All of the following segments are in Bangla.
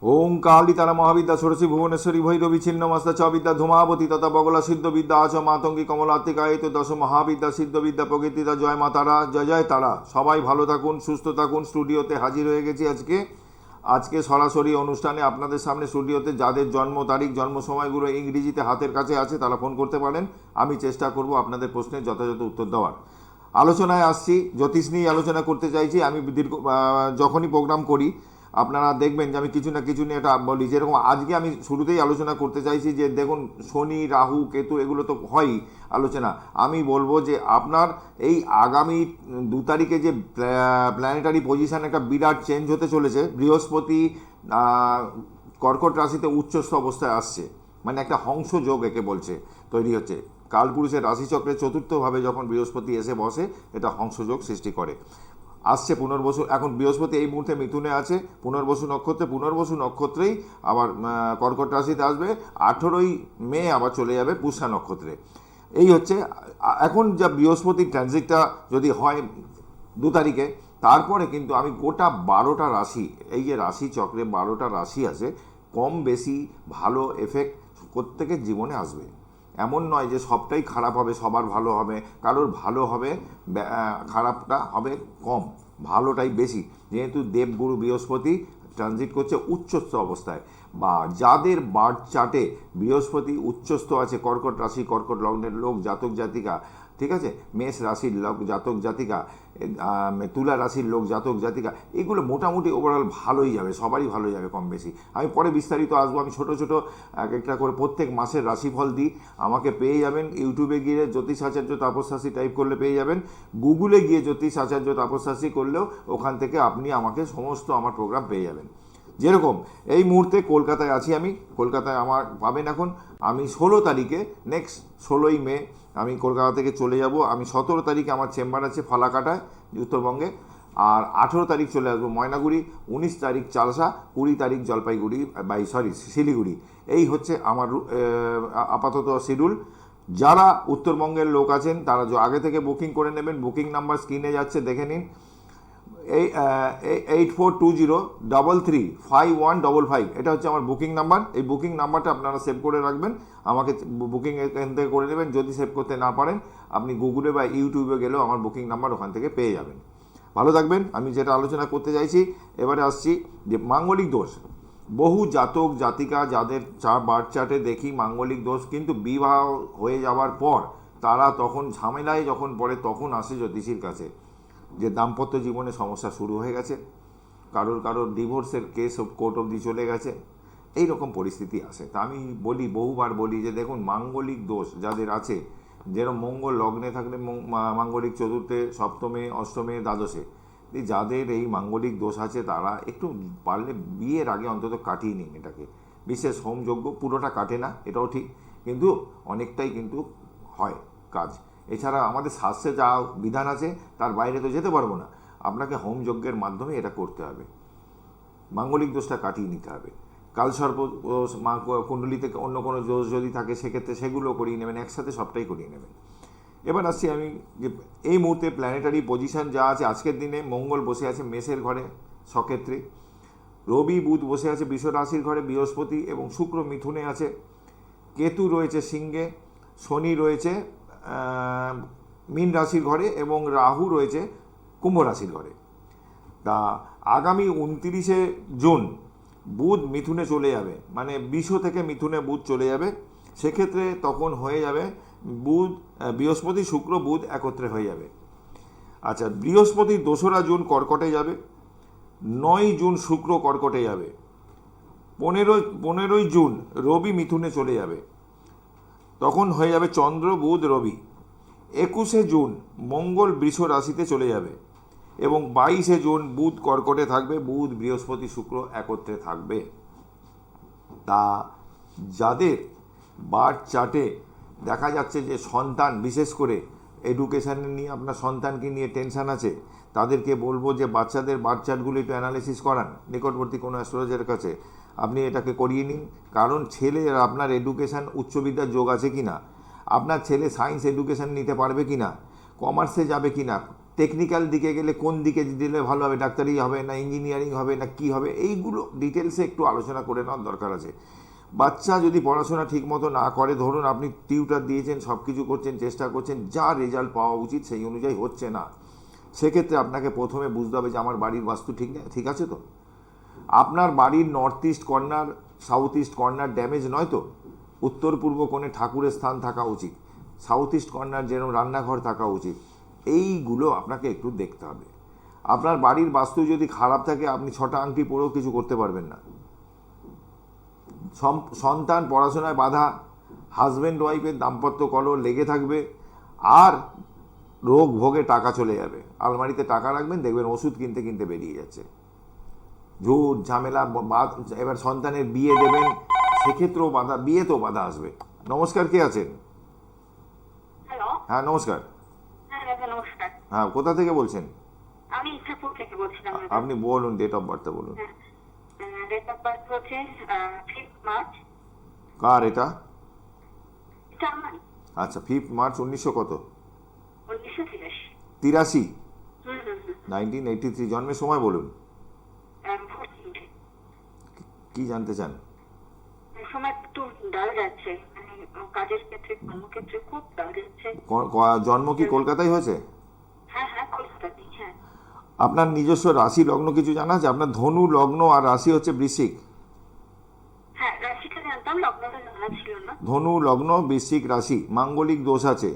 ওং কালিতারা মহাবিদ্যা ষোড়শী ভুবনেশ্বরী ভৈরবী ছিন্নমস্তা চ বিদ্যা ধূমাবতী তথা বগলা সিদ্ধ বিদ্যা আচ মাতঙ্গী কমলাত্মিকায় তো দশ মহাবিদ্যা সিদ্ধ বিদ্যা প্রকৃতিতা জয় মা তারা, জয় জয় তারা। সবাই ভালো থাকুন, সুস্থ থাকুন। স্টুডিওতে হাজির হয়ে গেছি আজকে সরাসরি অনুষ্ঠানে আপনাদের সামনে। স্টুডিওতে যাদের জন্ম তারিখ জন্ম সময়গুলো ইংরেজিতে হাতের কাছে আছে তারা ফোন করতে পারেন। আমি চেষ্টা করব আপনাদের প্রশ্নের যথাযথ উত্তর দেওয়ার। আলোচনায় আসছি, জ্যোতিষ নিয়ে আলোচনা করতে চাইছি। আমি যখনই প্রোগ্রাম করি আপনারা দেখবেন যে আমি কিছু না কিছু নিয়ে এটা বলি। যেরকম আজকে আমি শুরুতেই আলোচনা করতে চাইছি যে দেখুন, শনি রাহু কেতু এগুলো তো হয়ই আলোচনা। আমি বলবো যে আপনার এই আগামী 2 তারিখে যে প্ল্যানেটারি পজিশন একটা বিরাট চেঞ্জ হতে চলেছে। বৃহস্পতি কর্কট রাশিতে উচ্চস্থ অবস্থায় আসছে, মানে একটা হংস যোগ একে বলছে তৈরি হচ্ছে। কালপুরুষের রাশিচক্রে চতুর্থভাবে যখন বৃহস্পতি এসে বসে, এটা হংসযোগ সৃষ্টি করে। আসছে পুনর্বসু, এখন বৃহস্পতি এই মুহূর্তে মিথুনে আছে পুনর্বসু নক্ষত্রে। পুনর্বসু নক্ষত্রেই আবার কর্কট রাশিতে আসবে। 18ই মে আবার চলে যাবে পুষ্যা নক্ষত্রে। এই হচ্ছে এখন যা বৃহস্পতির ট্রানজিটটা যদি হয় 2 তারিখে, তারপরে কিন্তু আমি গোটা 12টা রাশি, এই যে রাশি চক্রে 12টা রাশি আছে, কম বেশি ভালো এফেক্ট প্রত্যেকের জীবনে আসবে। এমন নয় যে সবটাই খারাপ হবে, সবার ভালো হবে। কারোর ভালো হবে, খারাপটা হবে কম, ভালোটাই বেশি। যেহেতু দেবগুরু বৃহস্পতি ট্রানজিট করছে উচ্চস্থ অবস্থায়, বা যাদের বার্থ চার্টে বৃহস্পতি উচ্চস্থ আছে, কর্কট রাশি কর্কট লগ্নের লোক জাতক জাতিকা, ঠিক আছে, মেষ রাশির লোক জাতক জাতিকা, তুলা রাশির লোক জাতক জাতিকা, এগুলো মোটামুটি ওভারঅল ভালোই যাবে, সবারই ভালো যাবে কম বেশি। আমি পরে বিস্তারিত আসবো। আমি ছোটো ছোটো এক একটা করে প্রত্যেক মাসের রাশিফল দিই। আমাকে পেয়ে যাবেন ইউটিউবে গিয়ে জ্যোতিষ আচার্য তাপস্যাসী টাইপ করলে পেয়ে যাবেন। গুগলে গিয়ে জ্যোতিষ আচার্য তাপস্যাসী করলেও ওখান থেকে আপনি আমাকে সমস্ত আমার প্রোগ্রাম পেয়ে যাবেন। যেরকম এই মুহূর্তে কলকাতায় আছি আমি, কলকাতায় আমার পাবেন এখন। আমি 16 তারিখে, নেক্সট 16ই মে আমি কলকাতা থেকে চলে যাব। আমি 17 তারিখে আমার চেম্বার আছে ফালাকাটায় উত্তরবঙ্গে, আর 18 তারিখ চলে আসবো ময়নাগুড়ি, 19 তারিখ চালসা, 20 তারিখ জলপাইগুড়ি শিলিগুড়ি। এই হচ্ছে আমার আপাতত শিডিউল। যারা উত্তরবঙ্গের লোক আছেন তারা আগে থেকে বুকিং করে নেবেন। বুকিং নাম্বার স্ক্রিনে যাচ্ছে, দেখে নিন। 8420335155, এটা হচ্ছে আমার বুকিং নাম্বার। এই বুকিং নাম্বারটা আপনারা সেভ করে রাখবেন, আমাকে বুকিং এখান থেকে করে নেবেন। যদি সেভ করতে না পারেন আপনি গুগলে বা ইউটিউবে গেলেও আমার বুকিং নাম্বার ওখান থেকে পেয়ে যাবেন। ভালো থাকবেন। আমি যেটা আলোচনা করতে চাইছি, এবারে আসছি যে মাঙ্গলিক দোষ। বহু জাতক জাতিকা যাদের বার্থ চার্টে দেখি মাঙ্গলিক দোষ, কিন্তু বিবাহ হয়ে যাওয়ার পর তারা তখন ঝামেলায় যখন পড়ে তখন আসে জ্যোতিষীর কাছে যে দাম্পত্য জীবনে সমস্যা শুরু হয়ে গেছে, কারোর ডিভোর্সের কেস কোর্ট অবধি চলে গেছে, এই রকম পরিস্থিতি আসে। তা আমি বলি, বহুবার বলি যে দেখুন, মাঙ্গলিক দোষ যাদের আছে, যেরকম মঙ্গল লগ্নে থাকলে মাঙ্গলিক চতুর্থে, সপ্তমে, অষ্টমে, দ্বাদশে, যাদের এই মাঙ্গলিক দোষ আছে তারা একটু পারলে বিয়ের আগে অন্তত কাটিয়ে নিন এটাকে। বিশেষ হোমযজ্ঞ, পুরোটা কাটে না এটাও ঠিক, কিন্তু অনেকটাই কিন্তু হয় কাজ। এছাড়া আমাদের শাস্ত্রে যা বিধান আছে তার বাইরে তো যেতে পারবো না। আপনাকে হোমযজ্ঞের মাধ্যমে এটা করতে হবে, মাঙ্গলিক দোষটা কাটিয়ে নিতে হবে। কালসর্প কুণ্ডলিতে অন্য কোনো দোষ যদি থাকে সেক্ষেত্রে সেগুলো করিয়ে নেবেন, একসাথে সবটাই করিয়ে নেবেন। এবার আসছি আমি যে এই মুহূর্তে প্ল্যানেটারি পজিশন যা আছে আজকের দিনে। মঙ্গল বসে আছে মেষের ঘরে সক্ষেত্রে, রবি বুধ বসে আছে বৃষ রাশির ঘরে, বৃহস্পতি এবং শুক্র মিথুনে আছে, কেতু রয়েছে সিংহে, শনি রয়েছে মীন রাশির ঘরে এবং রাহু রয়েছে কুম্ভ রাশির ঘরে। তা আগামী 29শে জুন বুধ মিথুনে চলে যাবে, মানে বৃষ থেকে মিথুনে বুধ চলে যাবে। সেক্ষেত্রে তখন হয়ে যাবে বৃহস্পতি শুক্র বুধ একত্রে হয়ে যাবে। আচ্ছা, বৃহস্পতি 2রা জুন কর্কটে যাবে, 9 জুন শুক্র কর্কটে যাবে, 15ই জুন রবি মিথুনে চলে যাবে, তখন হয়ে যাবে চন্দ্র বুধ রবি। 21শে জুন মঙ্গল বৃষ রাশিতে চলে যাবে এবং 22শে জুন বুধ কর্কটে থাকবে, বুধ বৃহস্পতি শুক্র একত্রে থাকবে। তা যাদের বার্থ চার্টে দেখা যাচ্ছে যে সন্তান, বিশেষ করে এডুকেশান নিয়ে আপনার সন্তানকে নিয়ে টেনশান আছে, তাদেরকে বলবো যে বাচ্চাদের বার্থ চার্টগুলো একটু অ্যানালিসিস করান নিকটবর্তী কোনো অ্যাস্ট্রোলজারের কাছে। আপনি এটাকে করিয়ে নিন, কারণ ছেলের আপনার এডুকেশান উচ্চবিদ্যার যোগ আছে কি না, আপনার ছেলে সায়েন্স এডুকেশান নিতে পারবে কি না, কমার্সে যাবে কি না, টেকনিক্যাল দিকে গেলে কোন দিকে দিলে ভালো হবে, ডাক্তারি হবে না ইঞ্জিনিয়ারিং হবে না কি হবে, এইগুলো ডিটেলসে একটু আলোচনা করে নেওয়ার দরকার আছে। বাচ্চা যদি পড়াশোনা ঠিকমতো না করে, ধরুন আপনি টিউটার দিয়েছেন, সব কিছু করছেন, চেষ্টা করছেন, যা রেজাল্ট পাওয়া উচিত সেই অনুযায়ী হচ্ছে না, সেক্ষেত্রে আপনাকে প্রথমে বুঝতে হবে যে আমার বাড়ির বাস্তু ঠিক আছে তো, আপনার বাড়ির north east corner south east corner damage নয় তো, উত্তর পূর্ব কোণে ঠাকুরের স্থান থাকা উচিত, সাউথ ইস্ট কর্নার যেরকম রান্নাঘর থাকা উচিত, এইগুলো আপনাকে একটু দেখতে হবে। আপনার বাড়ির বাস্তু যদি খারাপ থাকে, আপনি 6টা আংটি পরেও কিছু করতে পারবেন না। সন্তান পড়াশোনায় বাধা, হাজব্যান্ড ওয়াইফের দাম্পত্য কলহ লেগে থাকবে, আর রোগ ভোগে টাকা চলে যাবে। আলমারিতে টাকা রাখবেন, দেখবেন ওষুধ কিনতে কিনতে বেরিয়ে যাচ্ছে। ঝুট ঝামেলা, এবার সন্তানের বিয়ে দেবেন, সেক্ষেত্রেও বাধা, বিয়েতেও বাধা আসবে। নমস্কার, কে আছেন? হ্যালো। হ্যাঁ নমস্কার। হ্যাঁ দাদা নমস্কার। হ্যাঁ, কোথা থেকে বলছেন? আমি ইচ্ছাপুর থেকে বলছিলাম। আপনি বলুন, ডেট অফ বার্থটা বলুন। ডেট অফ বার্থ হচ্ছে 5 মার্চ। কার এটা? এটা আমার। আচ্ছা, 5 মার্চ 1900 কত? 1983। 83? হুম হুম হুম। 1983 জন্মের সময় বলুন। 14 কি জানতে চান? সময় একটু ডাল যাচ্ছে, মানে কাজের ক্ষেত্রে কর্মক্ষেত্রে খুব ডাল যাচ্ছে। জন্ম কি কলকাতায় হয়েছে? হ্যাঁ হ্যাঁ, কলকাতাতেই। হ্যাঁ। আপনার নিজস্ব রাশি লগ্ন কিছু জানা আছে? আপনার ধনু লগ্ন আর রাশি হচ্ছে বৃশ্চিক। হ্যাঁ, রাশিটা জানতাম, লগ্নটা জানা ছিল না। ধনু লগ্ন বৃশ্চিক রাশি, মাঙ্গলিক দোষ আছে।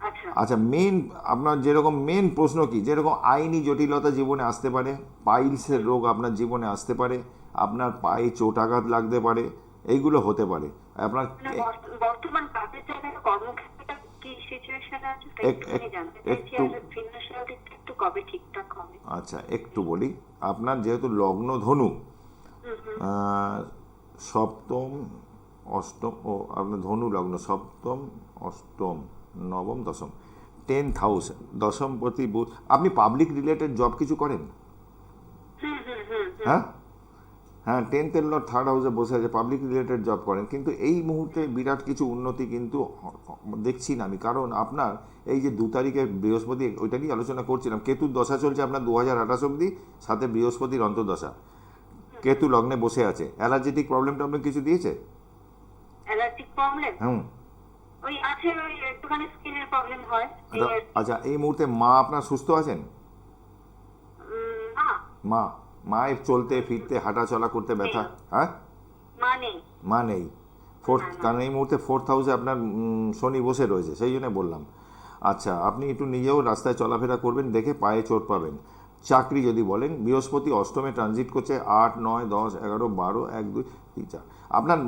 আচ্ছা আচ্ছা, মেন আপনার যেরকম মেন প্রশ্ন কি, যেরকম আইনি জটিলতা জীবনে আসতে পারে, পাইলসের রোগ আপনার জীবনে আসতে পারে, আপনার পায়ে চোট আঘাত লাগতে পারে, এইগুলো হতে পারে আপনার। বর্তমান কাজের জায়গায় কর্মক্ষেত্রটা কি সিচুয়েশনে আছে সেটা একটু জানতে চাইছি, আর ফিনান্সিয়াল দিকটা একটু কবে ঠিকঠাক হবে। আচ্ছা, একটু বলি। আপনার যেহেতু লগ্ন ধনু, সপ্তম অষ্টম, ও আপনার ধনু লগ্ন সপ্তম অষ্টম নবম দশম, 10th হাউস, দশমপতি বুধ। আপনি পাবলিক রিলেটেড জব কিছু করেন? হ্যাঁ হ্যাঁ, 10th এর লর্ড 3rd হাউসে বসে আছে, পাবলিক রিলেটেড জব করেন, কিন্তু এই মুহূর্তে বিরাট কিছু উন্নতি কিন্তু দেখছি না আমি। কারণ আপনার এই যে 2 তারিখে বৃহস্পতি, ওইটা নিয়ে আলোচনা করছিলাম, কেতুর দশা চলছে আপনার 2028 অবধি, সাথে বৃহস্পতির অন্তর্দশা, কেতু লগ্নে বসে আছে। অ্যালার্জেটিক প্রবলেমটা আপনার কিছু দিয়েছে? অ্যালার্জিক প্রবলেম হুম। ওই আছে, ওই একটুখানি স্কিনের প্রবলেম হয়। আচ্ছা, এই মুহূর্তে মা আপনার সুস্থ আছেন? না, মায়ের চলতে ফিরতে হাঁটা চলা করতে ব্যথা? হ্যাঁ, মা নেই। কারণ এই মুহূর্তে 4th হাউসে আপনার শনি বসে রয়েছে, সেই জন্য বললাম। আচ্ছা, আপনি একটু নিজেও রাস্তায় চলাফেরা করবেন, দেখে পায়ে চোট পাবেন। চাকরি যদি বলেন, বৃহস্পতি অষ্টমে ট্রানজিট করছে, 8, 9, 10, 11, 12, 1, 2, 3, 4। আপনার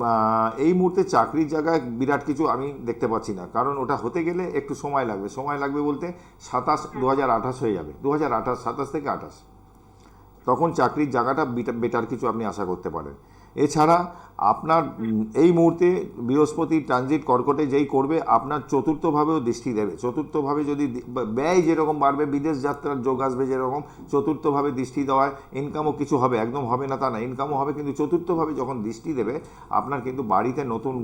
এই মুহূর্তে চাকরির জায়গায় বিরাট কিছু আমি দেখতে পাচ্ছি না, কারণ ওটা হতে গেলে একটু সময় লাগবে। সময় লাগবে বলতে 2028 হয়ে যাবে, 2028, 27 থেকে 28, তখন চাকরির জায়গাটা বেটার কিছু আপনি আশা করতে পারেন। এছাড়া আপনার এই মুহূর্তে বৃহস্পতি ট্রানজিট কর্কটে যেই করবে, আপনার চতুর্থভাবেও দৃষ্টি দেবে। চতুর্থভাবে যদি ব্যয় যেরকম বাড়বে, বিদেশ যাত্রার যোগ আসবে যেরকম, চতুর্থভাবে দৃষ্টি দেওয়ায় ইনকামও কিছু হবে, একদম হবে না তা না, ইনকামও হবে, কিন্তু চতুর্থভাবে যখন দৃষ্টি দেবে, আপনার কিন্তু বাড়িতে নতুন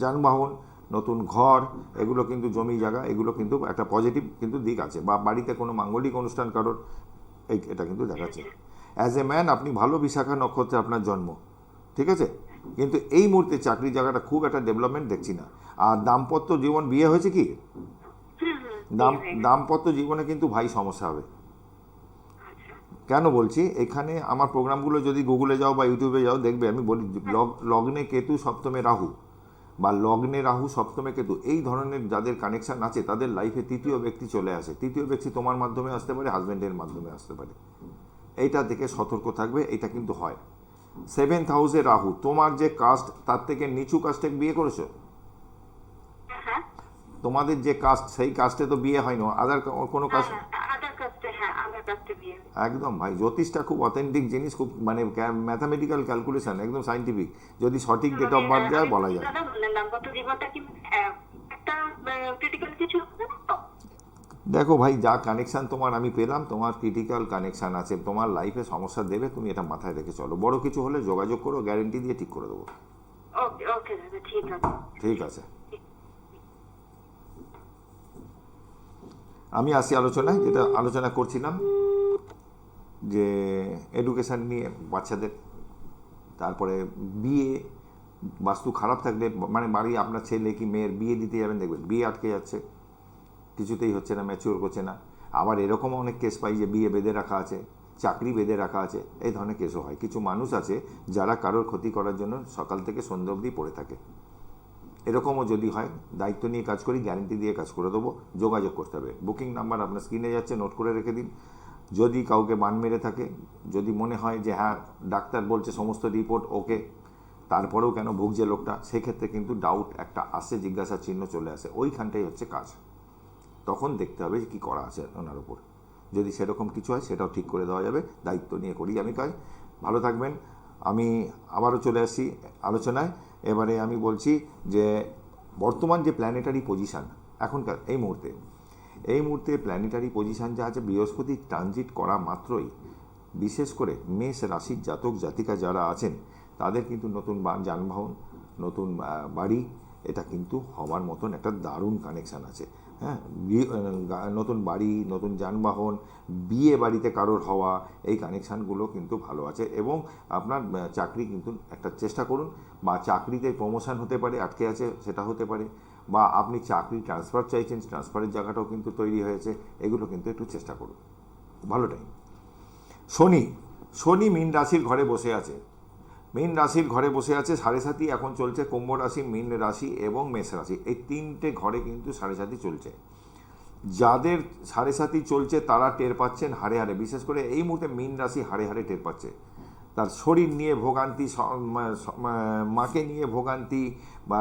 যানবাহন, নতুন ঘর, এগুলো কিন্তু জমি জায়গা, এগুলো কিন্তু একটা পজিটিভ কিন্তু দিক আছে। বা বাড়িতে কোনো মাঙ্গলিক অনুষ্ঠান কারোর, এটা কিন্তু দেখাচ্ছে। অ্যাজ এ ম্যান আপনি ভালো, বিশাখা নক্ষত্রে আপনার জন্ম, ঠিক আছে, কিন্তু এই মুহূর্তে চাকরি জায়গাটা খুব একটা ডেভেলপমেন্ট দেখছি না। আর দাম্পত্য জীবন, বিয়ে হয়েছে কি? দাম্পত্য জীবনে কিন্তু ভাই সমস্যা হবে। কেন বলছি, এখানে আমার প্রোগ্রামগুলো যদি গুগলে যাও বা ইউটিউবে যাও, দেখবে আমি বলি লগ্নে কেতু সপ্তমে রাহু, বা লগ্নে রাহু সপ্তমে কেতু, এই ধরনের যাদের কানেকশান আছে তাদের লাইফে তৃতীয় ব্যক্তি চলে আসে। তৃতীয় ব্যক্তি তোমার মাধ্যমে আসতে পারে, হাজব্যান্ডের মাধ্যমে আসতে পারে, এইটা থেকে সতর্ক থাকবে। এটা কিন্তু হয়। 7th হাউসে রাহু, তোমার যে কাস্ট তার থেকে নিচু কাস্টে বিয়ে করেছো, তোমাদের যে কাস্ট সেই কাস্টে তো বিয়ে হয়নি, আদার কোনো কাস্ট? একদম ভাই, জ্যোতিষটা খুব অথেন্টিক জিনিস, খুব মানে ম্যাথামেটিক্যাল ক্যালকুলেশন, একদম সাইন্টিফিক। যদি সঠিক ডেট অফ বার্থ যায় বলা যায়। দেখো ভাই, যা কানেকশান তোমার আমি পেলাম, তোমার ক্রিটিক্যাল কানেকশান আছে, তোমার লাইফে সমস্যা দেবে, তুমি এটা মাথায় রেখে চলো। বড় কিছু হলে যোগাযোগ করো, গ্যারেন্টি দিয়ে ঠিক করে দেবো। ঠিক আছে। আমি আসি আলোচনায়, যেটা আলোচনা করছিলাম যে এডুকেশান নিয়ে বাচ্চাদের, তারপরে বিয়ে, বাস্তু খারাপ থাকলে মানে বাড়ি আপনার ছেলে কি মেয়ের বিয়ে দিতে যাবেন, দেখবেন বিয়ে আটকে যাচ্ছে, কিছুতেই হচ্ছে না, ম্যাচিওর করছে না। আবার এরকমও অনেক কেস পাই যে বিয়ে বেঁধে রাখা আছে, চাকরি বেঁধে রাখা আছে, এই ধরনের কেসও হয়। কিছু মানুষ আছে যারা কারোর ক্ষতি করার জন্য সকাল থেকে সন্ধ্যা অবধি পড়ে থাকে। এরকমও যদি হয়, দায়িত্ব নিয়ে কাজ করি, গ্যারেন্টি দিয়ে কাজ করে দেবো। যোগাযোগ করতে হবে। বুকিং নাম্বার আপনার স্ক্রিনে যাচ্ছে, নোট করে রেখে দিন। যদি কাউকে বান মেরে থাকে, যদি মনে হয় যে হ্যাঁ ডাক্তার বলছে সমস্ত রিপোর্ট ওকে, তারপরেও কেন ভুগছে লোকটা, সেক্ষেত্রে কিন্তু ডাউট একটা আসে, জিজ্ঞাসার চিহ্ন চলে আসে, ওইখানটাই হচ্ছে কাজ। তখন দেখতে হবে যে কী করা আছে ওনার উপর। যদি সেরকম কিছু হয় সেটাও ঠিক করে দেওয়া যাবে, দায়িত্ব নিয়ে করি আমি কাজ। ভালো থাকবেন। আমি আবারও চলে আসছি আলোচনায়। এবারে আমি বলছি যে বর্তমান যে প্ল্যানেটারি পজিশান এখনকার এই মুহূর্তে প্ল্যানেটারি পজিশান যা আছে, বৃহস্পতি ট্রানজিট করা মাত্রই বিশেষ করে মেষ রাশির জাতক জাতিকা যারা আছেন তাদের কিন্তু নতুন যানবাহন, নতুন বাড়ি, এটা কিন্তু হওয়ার মতন একটা দারুণ কানেকশান আছে। হ্যাঁ, নতুন বাড়ি, নতুন যানবাহন, বিয়ে বাড়িতে কারোর হওয়া, এই কানেকশানগুলো কিন্তু ভালো আছে। এবং আপনার চাকরি কিন্তু একটা চেষ্টা করুন, বা চাকরিতে প্রমোশন হতে পারে, আটকে আছে সেটা হতে পারে, বা আপনি চাকরি ট্রান্সফার চাইছেন, ট্রান্সফারের জায়গাটাও কিন্তু তৈরি হয়েছে, এগুলো কিন্তু একটু চেষ্টা করুন। ভালো টাইম। শনি মীন রাশির ঘরে বসে আছে, মীন রাশির ঘরে বসে আছে। 7.5 এখন চলছে কুম্ভ রাশি, মীন রাশি এবং মেষ রাশি, এই তিনটে ঘরে কিন্তু 7.5 চলছে। যাদের 7.5 চলছে তারা টের পাচ্ছেন হারে হারে, বিশেষ করে এই মুহূর্তে মীন রাশি হারে হারে টের পাচ্ছে। তার শরীর নিয়ে ভোগান্তি, মাকে নিয়ে ভোগান্তি, বা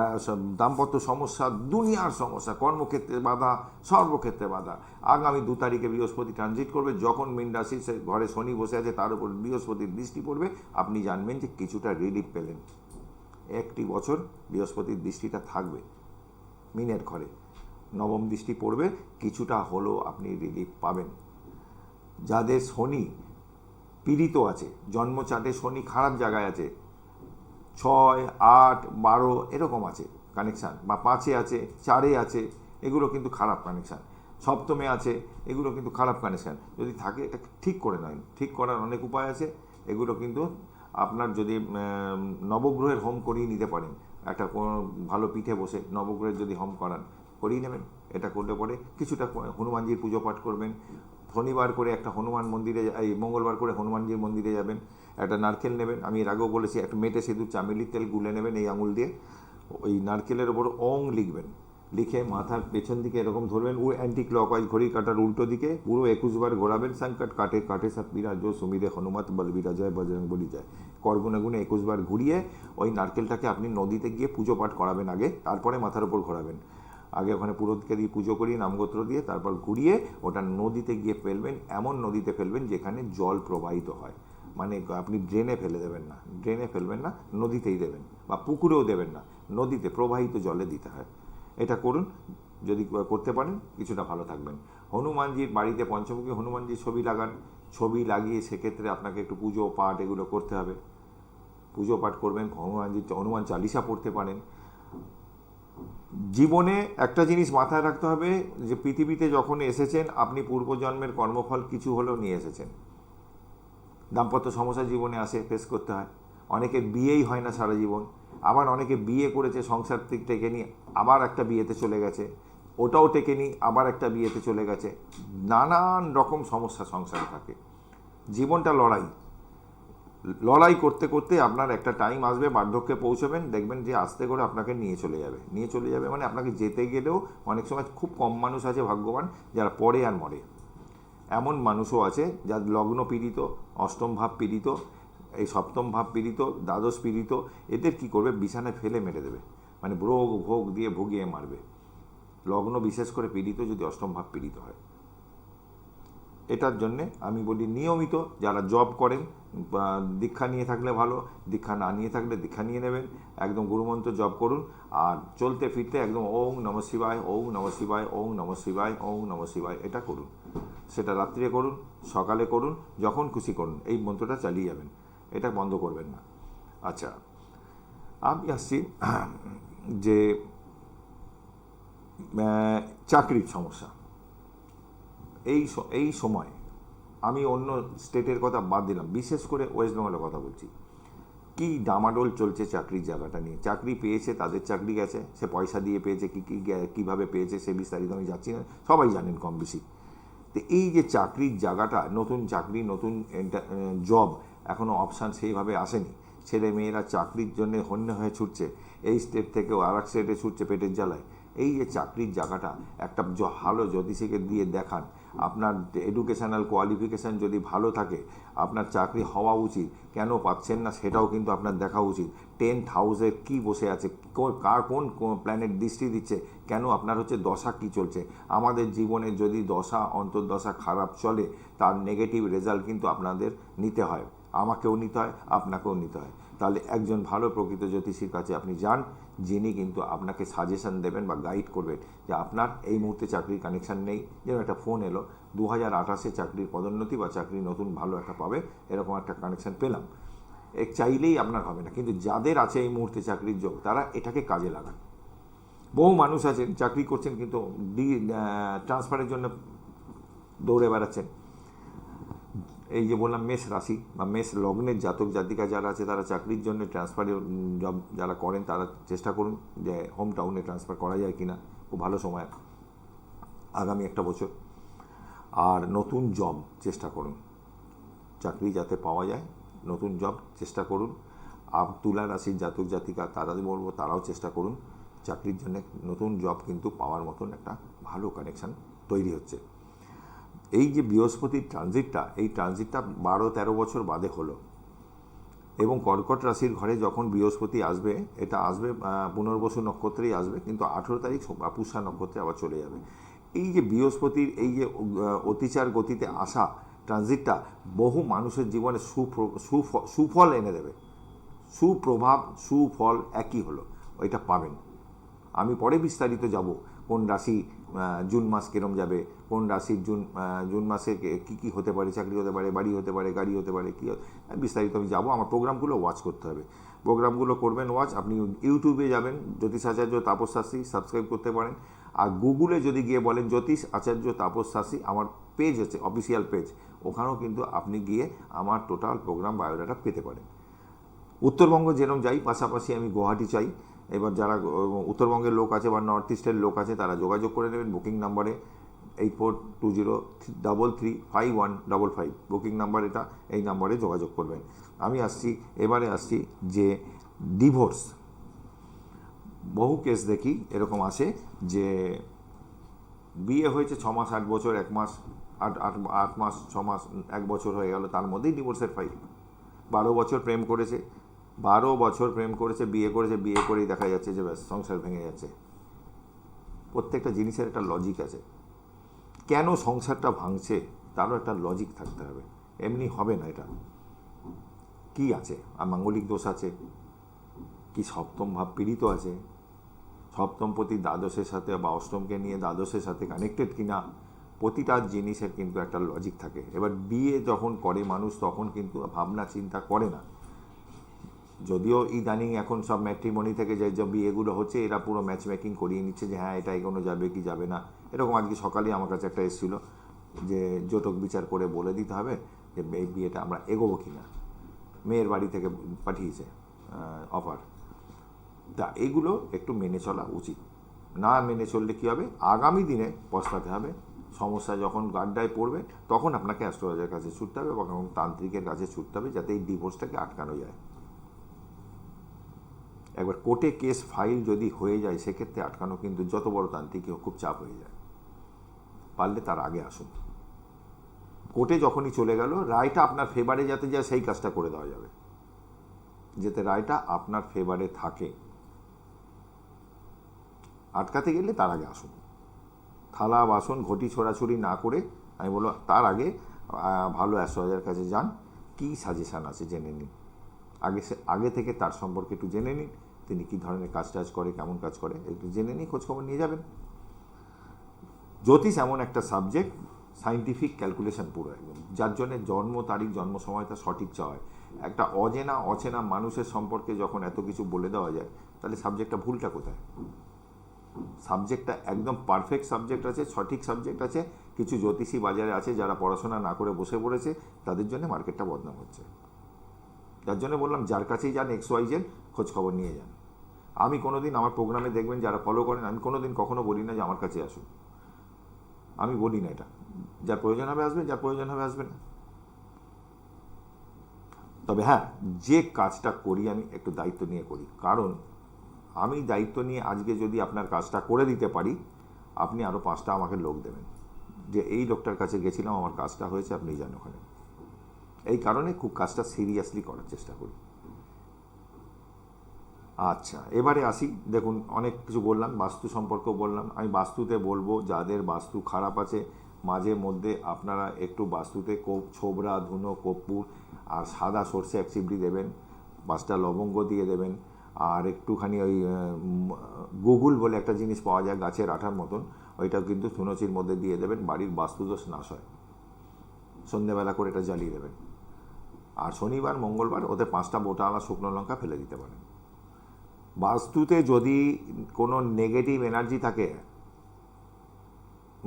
দাম্পত্য সমস্যা, দুনিয়ার সমস্যা, কর্মক্ষেত্রে বাধা, সর্বক্ষেত্রে বাধা। আগামী 2 তারিখে বৃহস্পতি ট্রানজিট করবে, যখন মীন রাশির ঘরে শনি বসে আছে তার উপর বৃহস্পতির দৃষ্টি পড়বে, আপনি জানবেন যে কিছুটা রিলিফ পেলেন। 1টি বছর বৃহস্পতির দৃষ্টিটা থাকবে মীনের ঘরে, নবম দৃষ্টি পড়বে, কিছুটা হলেও আপনি রিলিফ পাবেন। যাদের শনি পীড়িত আছে, জন্মচাটে শনি খারাপ জায়গায় আছে, 6, 8, 12 এরকম আছে কানেকশান, বা 5-এ আছে, 4-এ আছে, এগুলো কিন্তু খারাপ কানেকশান, সপ্তমে আছে, এগুলো কিন্তু খারাপ কানেকশান। যদি থাকে এটা ঠিক করে নেন, ঠিক করার অনেক উপায় আছে। এগুলো কিন্তু আপনার যদি নবগ্রহের হোম করিয়ে নিতে পারেন, একটা কোনো ভালো পিঠে বসে নবগ্রহের যদি হোম করিয়ে নেবেন, এটা করলে পরে কিছুটা হনুমানজির পুজো পাঠ করবেন। শনিবার করে একটা হনুমান মন্দিরে, এই মঙ্গলবার করে হনুমানজির মন্দিরে যাবেন, একটা নারকেল নেবেন, আমি এর আগেও বলেছি, একটা মেটে সিঁদুর চামেলির তেল গুলে নেবেন এই আঙুল দিয়ে, ওই নারকেলের ওপর ওং লিখবেন, লিখে মাথার পেছন দিকে এরকম ধরবেন, ও অ্যান্টি ক্লকওয়াইজ ঘড়ি কাটার উল্টো দিকে পুরো 21 বার ঘোরাবেন। সংকট কাটে কাটে সব বিরাজো সুমিরে হনুমত বলবীরা জয় বজরং বলি যায়, করগুনে গুনে 21 বার ঘুরিয়ে ওই নারকেলটাকে আপনি নদীতে গিয়ে পুজো পাঠ করাবেন আগে, তারপরে মাথার ওপর ঘোরাবেন। আগে ওখানে পুরোহিতকে দিয়ে পুজো করিয়ে নামগোত্র দিয়ে তারপর ঘুরিয়ে ওটা নদীতে গিয়ে ফেলবেন। এমন নদীতে ফেলবেন যেখানে জল প্রবাহিত হয়, মানে আপনি ড্রেনে ফেলে দেবেন না, ড্রেনে ফেলবেন না, নদীতেই দেবেন, বা পুকুরেও দেবেন না, নদীতে প্রবাহিত জলে দিতে হয়। এটা করুন, যদি করতে পারেন কিছুটা ভালো থাকবেন। হনুমানজির বাড়িতে পঞ্চমুখী হনুমানজির ছবি লাগান, ছবি লাগিয়ে সেক্ষেত্রে আপনাকে একটু পুজো পাঠ এগুলো করতে হবে, পুজো পাঠ করবেন, হনুমান চালিসা পড়তে পারেন। জীবনে একটা জিনিস মাথায় রাখতে হবে যে পৃথিবীতে যখন এসেছেন আপনি পূর্বজন্মের কর্মফল কিছু হলেও নিয়ে এসেছেন। দাম্পত্য সমস্যা জীবনে আসে, ফেস করতে হয়। অনেকে বিয়েই হয় না সারা জীবন, আবার অনেকে বিয়ে করেছে, সংসার থেকে টেকে নিয়ে আবার একটা বিয়েতে চলে গেছে, ওটাও টেকে নিয়ে আবার একটা বিয়েতে চলে গেছে। নানান রকম সমস্যা সংসারে থাকে। জীবনটা লড়াই করতে করতে আপনার একটা টাইম আসবে, বার্ধক্যে পৌঁছবেন, দেখবেন যে আস্তে করে আপনাকে নিয়ে চলে যাবে মানে আপনাকে যেতে গেলেও অনেক সময় খুব কম মানুষ আছে ভাগ্যবান যারা পড়ে আর মরে। এমন মানুষও আছে যার লগ্ন পীড়িত, অষ্টম ভাব পীড়িত, এই সপ্তম ভাব পীড়িত, দ্বাদশ পীড়িত, এদের কি করবে, বিছানায় ফেলে মেরে দেবে, মানে রোগ ভোগ দিয়ে ভুগিয়ে মারবে। লগ্ন বিশেষ করে পীড়িত যদি অষ্টম ভাব পীড়িত হয়। এটার জন্যে আমি বলি নিয়মিত যারা জব করেন, দীক্ষা নিয়ে থাকলে ভালো, দীক্ষা না নিয়ে থাকলে দীক্ষা নিয়ে নেবেন, একদম গুরুমন্ত্র জব করুন, আর চলতে ফিরতে একদম ওং নমঃ শিবায়, ওং নমঃ শিবায়, ওং নমঃ শিবায়, ওং নমঃ শিবায়, এটা করুন। সেটা রাত্রে করুন, সকালে করুন, যখন খুশি করুন, এই মন্ত্রটা চালিয়ে যাবেন, এটা বন্ধ করবেন না। আচ্ছা, আমি আসছি যে চাকরির সমস্যা। এই সময় আমি অন্য স্টেটের কথা বাদ দিলাম, বিশেষ করে ওয়েস্ট বেঙ্গলের কথা বলছি, কি ডামাডোল চলছে চাকরির জায়গাটা নিয়ে। চাকরি পেয়েছে, তাদের চাকরি গেছে, সে পয়সা দিয়ে পেয়েছে, কীভাবে পেয়েছে সে বিস্তারিত আমি যাচ্ছি না, সবাই জানেন কম বেশি। তো এই যে চাকরির জায়গাটা, নতুন চাকরি, নতুন জব, এখনও অপশান সেইভাবে আসেনি। ছেলে মেয়েরা চাকরির জন্য হন্য হয়ে ছুটছে, এই স্টেট থেকেও আর এক স্টেটে ছুটছে পেটের জ্বালায়। এই যে চাকরির জায়গাটা, একটা ভালো জ্যোতিষীকে দিয়ে দেখান, আপনার এডুকেশনাল কোয়ালিফিকেশান যদি ভালো থাকে আপনার চাকরি হওয়া উচিত, কেন পাচ্ছেন না সেটাও কিন্তু আপনার দেখা উচিত। 10th হাউসে কী বসে আছে, কার কোন প্ল্যানেট দৃষ্টি দিচ্ছে, কেন আপনার হচ্ছে দশা কী চলছে। আমাদের জীবনে যদি দশা অন্তর্দশা খারাপ চলে তার নেগেটিভ রেজাল্ট কিন্তু আপনাদের নিতে হয়, আমাকেও নিতে হয়, আপনাকেও নিতে হয়। তাহলে একজন ভালো প্রকৃত জ্যোতিষীর কাছে আপনি যান, যিনি কিন্তু আপনাকে সাজেশন দেবেন বা গাইড করবেন যে আপনার এই মুহূর্তে চাকরির কানেকশান নেই। যেমন একটা ফোন এলো 2028-এ চাকরির পদোন্নতি বা চাকরি নতুন ভালো একটা পাবে, এরকম একটা কানেকশান পেলাম, চাইলেই আপনার হবে না। কিন্তু যাদের আছে এই মুহূর্তে চাকরির যোগ, তারা এটাকে কাজে লাগান। বহু মানুষ আছেন চাকরি করছেন কিন্তু ট্রান্সফারের জন্য দৌড়ে বেড়াচ্ছেন। এই যে বললাম মেষ রাশি বা মেষ লগ্নের জাতক জাতিকা যারা আছে, তারা চাকরির জন্য ট্রান্সফারের জব যারা করেন তারা চেষ্টা করুন যে হোম টাউনে ট্রান্সফার করা যায় কিনা, খুব ভালো সময় আগামী একটা বছর। আর নতুন জব চেষ্টা করুন, চাকরি যাতে পাওয়া যায়, নতুন জব চেষ্টা করুন। আর তুলা রাশির জাতক জাতিকা তারা বলবো তারাও চেষ্টা করুন, চাকরির জন্য নতুন জব কিন্তু পাওয়ার মতন একটা ভালো কানেকশান তৈরি হচ্ছে। এই যে বৃহস্পতির ট্রানজিটটা, এই ট্রানজিটটা 12-13 বছর বাদে হলো, এবং কর্কট রাশির ঘরে যখন বৃহস্পতি আসবে, এটা আসবে পুনর্বসু নক্ষত্রেই আসবে, কিন্তু 18 তারিখ পুষ্যা নক্ষত্রে আবার চলে যাবে। এই যে বৃহস্পতির এই যে অতিচার গতিতে আসা ট্রানজিটটা বহু মানুষের জীবনে সুফল এনে দেবে, সুপ্রভাব সুফল একই হলো, ওইটা পাবেন। আমি পরে বিস্তারিত যাব কোন রাশি জুন মাস কীরম যাবে, কোন রাশির জুন মাসে কী কী হতে পারে, চাকরি হতে পারে, বাড়ি হতে পারে, গাড়ি হতে পারে, কী বিস্তারিত আমি যাবো। আমার প্রোগ্রামগুলো ওয়াচ করতে হবে, প্রোগ্রামগুলো করবেন ওয়াচ। আপনি ইউটিউবে যাবেন জ্যোতিষ আচার্য তাপস শাস্ত্রী, সাবস্ক্রাইব করতে পারেন। আর গুগলে যদি গিয়ে বলেন জ্যোতিষ আচার্য তাপস শাস্ত্রী, আমার পেজ আছে, অফিসিয়াল পেজ, ওখানেও কিন্তু আপনি গিয়ে আমার টোটাল প্রোগ্রাম বায়োডাটা পেতে পারেন। উত্তরবঙ্গ যেরকম যাই, পাশাপাশি আমি গুয়াহাটি চাই। এবার যারা উত্তরবঙ্গের লোক আছে বা নর্থ ইস্টের লোক আছে তারা যোগাযোগ করে নেবেন বুকিং নাম্বারে 8420335155, বুকিং নাম্বার এটা, এই নাম্বারে যোগাযোগ করবেন। আমি এবারে আসছি যে ডিভোর্স। বহু কেস দেখি এরকম আসে যে বিয়ে হয়েছে 6 মাস 8 বছর, 1 মাস 8 মাস 6 মাস 1 বছর হয়ে গেল, তার মধ্যেই ডিভোর্সের ফাইল। 12 বছর প্রেম করেছে, 12 বছর প্রেম করেছে, বিয়ে করেছে, বিয়ে করেই দেখা যাচ্ছে যে ব্যাস সংসার ভেঙে যাচ্ছে। প্রত্যেকটা জিনিসের একটা লজিক আছে, কেন সংসারটা ভাঙছে তারও একটা লজিক থাকতে হবে, এমনি হবে না। এটা কি আছে, আর মাঙ্গলিক দোষ আছে কি, সপ্তম ভাব পীড়িত আছে, সপ্তমপতি দ্বাদশের সাথে বা অষ্টমকে নিয়ে দ্বাদশের সাথে কানেক্টেড কিনা, প্রতিটা জিনিসের কিন্তু একটা লজিক থাকে। এবার বিয়ে যখন করে মানুষ তখন কিন্তু ভাবনা চিন্তা করে না। যদিও ইদানিং এখন সব ম্যাট্রিমনি থেকে যে বিয়েগুলো হচ্ছে, এরা পুরো ম্যাচ মেকিং করিয়ে নিচ্ছে যে হ্যাঁ এটা এগোনো যাবে কি যাবে না। এরকম আজকে সকালে আমার কাছে একটা এসেছিলো যে জটক বিচার করে বলে দিতে হবে যে এই বিয়েটা আমরা এগোবো কি না, মেয়ের বাড়ি থেকে পাঠিয়েছে অফার। তা এগুলো একটু মেনে চলা উচিত, না মেনে চললে কী হবে, আগামী দিনে পস্তাতে হবে। সমস্যা যখন গাড্ডায় পড়বে তখন আপনাকে অ্যাস্ট্রোলজারের কাছে ছুটতে হবে বা তান্ত্রিকের কাছে ছুটতে হবে, যাতে এই ডিভোর্সটাকে আটকানো যায়। একবার কোর্টে কেস ফাইল যদি হয়ে যায় সেক্ষেত্রে আটকানো কিন্তু যত বড় তান্ত্রিকই হোক খুব চাপ হয়ে যায়। পারলে তার আগে আসুন, কোর্টে যখনই চলে গেল রায়টা আপনার ফেভারে যাতে যায় সেই কাজটা করে দেওয়া যাবে, যাতে রায়টা আপনার ফেভারে থাকে। আটকাতে গেলে তার আগে আসুন, থালা বাসন ঘটি ছোড়াছুড়ি না করে আমি বলবো তার আগে ভালো অ্যাস্ট্রোলজারের কাছে যান, কী সাজেশান আছে জেনে নিন। আগে থেকে তার সম্পর্কে একটু জেনে নিন, তিনি কী ধরনের কাজ টাজ করে, কেমন কাজ করে একটু জেনে নিন, খোঁজখবর নিয়ে যাবেন। জ্যোতিষ এমন একটা সাবজেক্ট, সাইন্টিফিক ক্যালকুলেশন পুরো একদম, যার জন্যে জন্ম তারিখ জন্ম সময়টা সঠিক চাওয়া হয়। একটা অচেনা মানুষের সম্পর্কে যখন এত কিছু বলে দেওয়া যায় তাহলে সাবজেক্টটা ভুলটা কোথায়? সাবজেক্টটা একদম পারফেক্ট সাবজেক্ট আছে, সঠিক সাবজেক্ট আছে, কিছু জ্যোতিষী বাজারে আছে যারা পড়াশোনা না করে বসে পড়েছে, তাদের জন্য মার্কেটটা বদনাম হচ্ছে। যার জন্য বললাম যার কাছেই যান XYZ খোঁজ খবর নিয়ে যান। আমি কোনোদিন আমার প্রোগ্রামে দেখবেন যারা ফলো করেন, আমি কোনোদিন কখনো বলি না যে আমার কাছে আসুন, আমি বলি না এটা। যার প্রয়োজন হবে আসবে, যার প্রয়োজন হবে আসবে না। তবে হ্যাঁ, যে কাজটা করি আমি একটু দায়িত্ব নিয়ে করি, কারণ আমি দায়িত্ব নিয়ে আজকে যদি আপনার কাজটা করে দিতে পারি, আপনি আরও 5টা আমাকে লোক দেবেন যে এই লোকটার কাছে গেছিলাম, আমার কাজটা হয়েছে, আপনি যান ওখানে। এই কারণে খুব কাজটা সিরিয়াসলি করার চেষ্টা করি। আচ্ছা, এবারে আসি। দেখুন, অনেক কিছু বললাম, বাস্তু সম্পর্কেও বললাম। আমি বাস্তুতে বলবো, যাদের বাস্তু খারাপ আছে মাঝে মধ্যে আপনারা একটু বাস্তুতে ছোবরা, ধুনো, কর্পূর আর সাদা সর্ষে 1 চিমটি দেবেন, 5টা লবঙ্গ দিয়ে দেবেন, আর একটুখানি ওই গুগুল বলে একটা জিনিস পাওয়া যায় গাছের আঠার মতন, ওইটাও কিন্তু ধুনোচির মধ্যে দিয়ে দেবেন, বাড়ির বাস্তুদোষ নাশ হয়। সন্ধ্যেবেলা করে এটা জ্বালিয়ে দেবেন। আর শনিবার মঙ্গলবার ওতে 5টা বোটাওয়ালা শুকনো লঙ্কা ফেলে দিতে পারেন। বাস্তুতে যদি কোনো নেগেটিভ এনার্জি থাকে,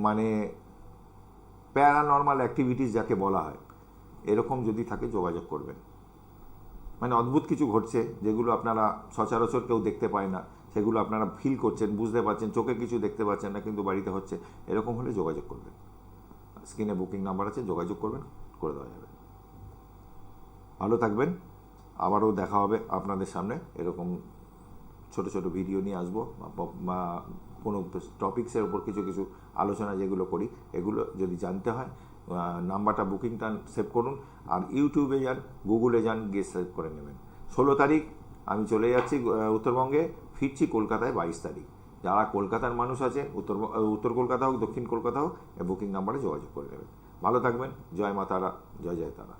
মানে প্যারানর্মাল অ্যাক্টিভিটিস যাকে বলা হয়, এরকম যদি থাকে যোগাযোগ করবেন। মানে অদ্ভুত কিছু ঘটছে যেগুলো আপনারা সচরাচর কেউ দেখতে পায় না, সেগুলো আপনারা ফিল করছেন, বুঝতে পারছেন, চোখে কিছু দেখতে পাচ্ছেন না কিন্তু বাড়িতে হচ্ছে, এরকম হলে যোগাযোগ করবেন। স্ক্রিনে বুকিং নাম্বার আছে, যোগাযোগ করবেন, করে দেওয়া যাবে। ভালো থাকবেন, আবারও দেখা হবে আপনাদের সামনে। এরকম ছোট ছোট ভিডিও নিয়ে আসবো, বা কোনো টপিক্সের ওপর কিছু কিছু আলোচনা যেগুলো করি, এগুলো যদি জানতে হয় নাম্বারটা বুকিংটা সেভ করুন, আর ইউটিউবে যান, গুগলে যান, গিয়ে সেভ করে নেবেন। 16 তারিখ আমি চলে যাচ্ছি উত্তরবঙ্গে, ফিরছি কলকাতায় 22 তারিখ। যারা কলকাতার মানুষ আছে, উত্তর কলকাতা হোক, দক্ষিণ কলকাতা হোক, বুকিং নাম্বারে যোগাযোগ করে নেবেন। ভালো থাকবেন। জয় মা তারা, জয় জয় তারা।